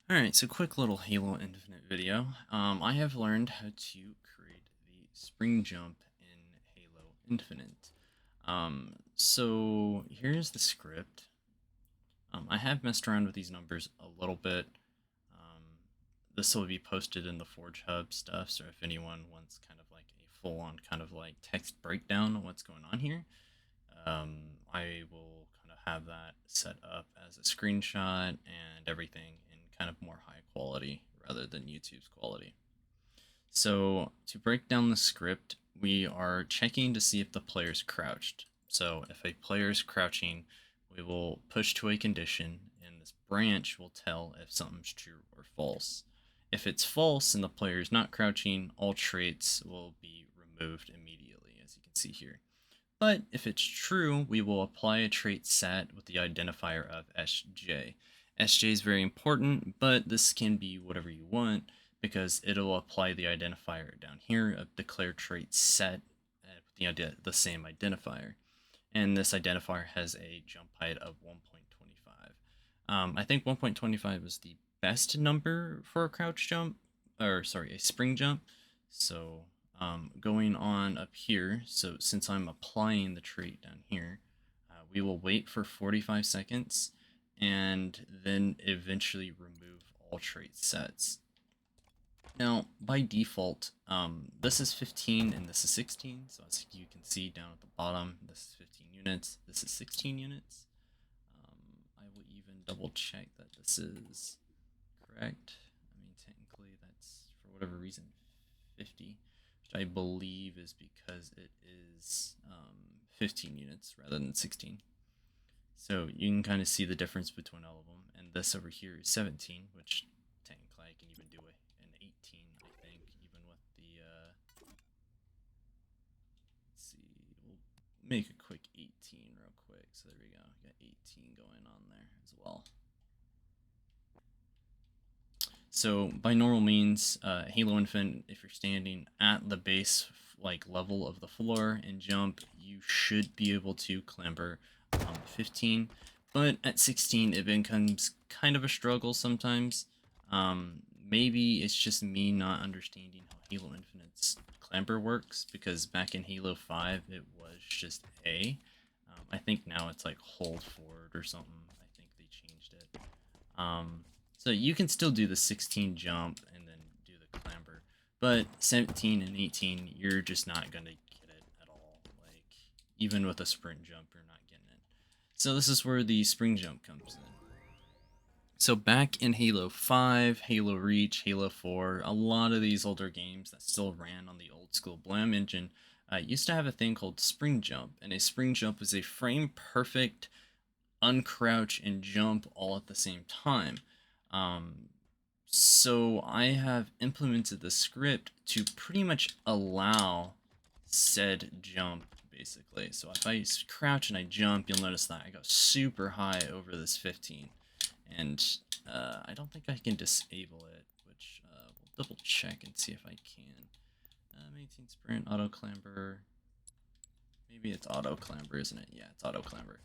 Alright, so quick little Halo Infinite video. I have learned how to create the spring jump in Halo Infinite. So here's the script. I have messed around with these numbers a little bit. Um, this will be posted in the Forge Hub stuff, so if anyone wants kind of like a full-on kind of like text breakdown of what's going on here, I will kind of have that set up as a screenshot and everything in kind of more high quality rather than YouTube's quality. So to break down the script, we are checking to see if the player's crouched. So if a player is crouching, we will push to a condition, and this branch will tell if something's true or false. If it's false and the player is not crouching, all traits will be removed immediately, as you can see here. But if it's true, we will apply a trait set with the identifier of SJ. SJ is very important, but this can be whatever you want because it'll apply the identifier down here of declare trait set with the same identifier. And this identifier has a jump height of 1.25. I think 1.25 is the best number for a crouch jump, or sorry, a spring jump. So going on up here, so since I'm applying the trait down here, we will wait for 45 seconds and then eventually remove all trait sets. Now, by default, this is 15 and this is 16. So as you can see down at the bottom, this is 15 units, this is 16 units. I will even double check that this is correct. I mean, technically that's, for whatever reason, 50, which I believe is because it is 15 units rather than 16. So you can kind of see the difference between all of them. And this over here is 17, which technically I can even do an 18, I think, even with the, let's see, we'll make a quick 18 real quick. So there we go, we got 18 going on there as well. So by normal means, Halo Infinite, if you're standing at the base like level of the floor and jump, you should be able to clamber 15. But at 16, it becomes kind of a struggle sometimes. Maybe it's just me not understanding how Halo Infinite's clamber works, because back in Halo 5, it was just A. I think now it's like hold forward or something. I think they changed it. So you can still do the 16 jump and then do the clamber, but 17 and 18, you're just not gonna get it at all. Like, even with a sprint jump, you're not getting it. So this is where the spring jump comes in. So back in Halo 5, Halo Reach, Halo 4, a lot of these older games that still ran on the old school Blam engine used to have a thing called spring jump, and a spring jump was a frame perfect uncrouch and jump all at the same time. Um, so I have implemented the script to pretty much allow said jump, basically. So if I crouch and I jump, you'll notice that I go super high over this 15. And I don't think I can disable it, which we'll double check and see if I can. 18 sprint, auto clamber. Maybe it's auto clamber, isn't it? Yeah, it's auto clamber.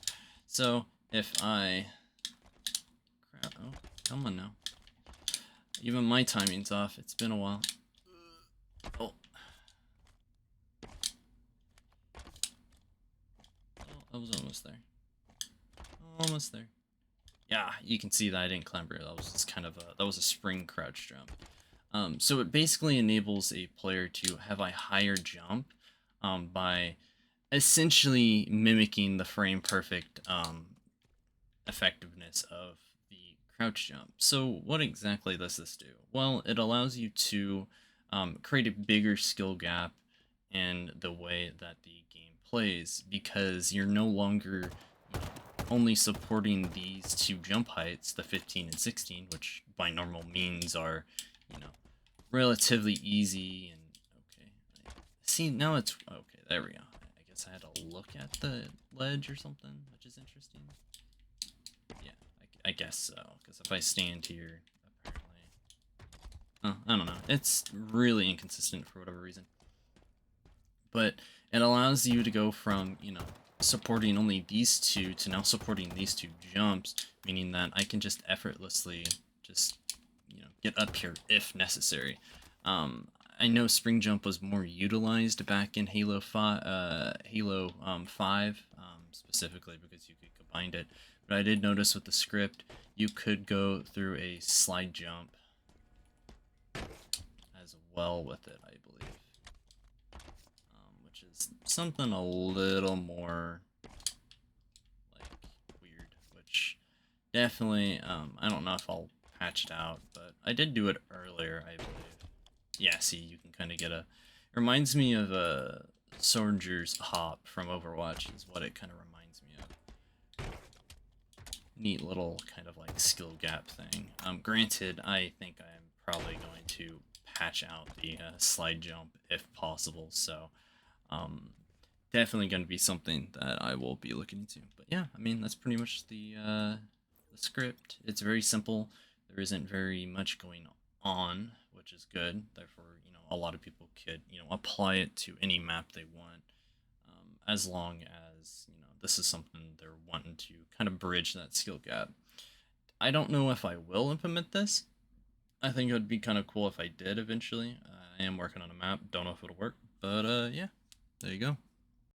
So if I... Crap, oh, come on now. Even my timing's off. It's been a while. Oh. I was almost there. Almost there. Yeah, you can see that I didn't clamber. That was just kind of that was a spring crouch jump. So it basically enables a player to have a higher jump by essentially mimicking the frame perfect effectiveness of the crouch jump. So what exactly does this do? Well, it allows you to create a bigger skill gap in the way that the game plays, because you're no longer only supporting these two jump heights, the 15 and 16, which by normal means are, relatively easy. And okay, see, now it's okay. There we go. I guess I had to look at the ledge or something, which is interesting. Yeah, I guess so, because if I stand here, apparently, I don't know. It's really inconsistent for whatever reason. But it allows you to go from, supporting only these two to now supporting these two jumps, meaning that I can just effortlessly just get up here if necessary. Um, I know spring jump was more utilized back in Halo 5, specifically because you could combine it. But I did notice with the script, you could go through a slide jump as well with it, I believe, which is something a little more like weird. Which definitely, I don't know if I'll patch it out, but I did do it earlier, I believe. Yeah, see, you can kind of get a. It reminds me of a Soldier's Hop from Overwatch, is what it kind of reminds me of. Neat little kind of like skill gap thing. Granted, I think I'm probably going to patch out the slide jump if possible, so definitely going to be something that I will be looking into. But yeah, I mean, that's pretty much the script. It's very simple. There isn't very much going on, which is good. Therefore, a lot of people could, apply it to any map they want, as long as, this is something they're wanting to kind of bridge that skill gap. I don't know if I will implement this. I think it would be kind of cool if I did eventually. I am working on a map. Don't know if it'll work, but yeah, there you go.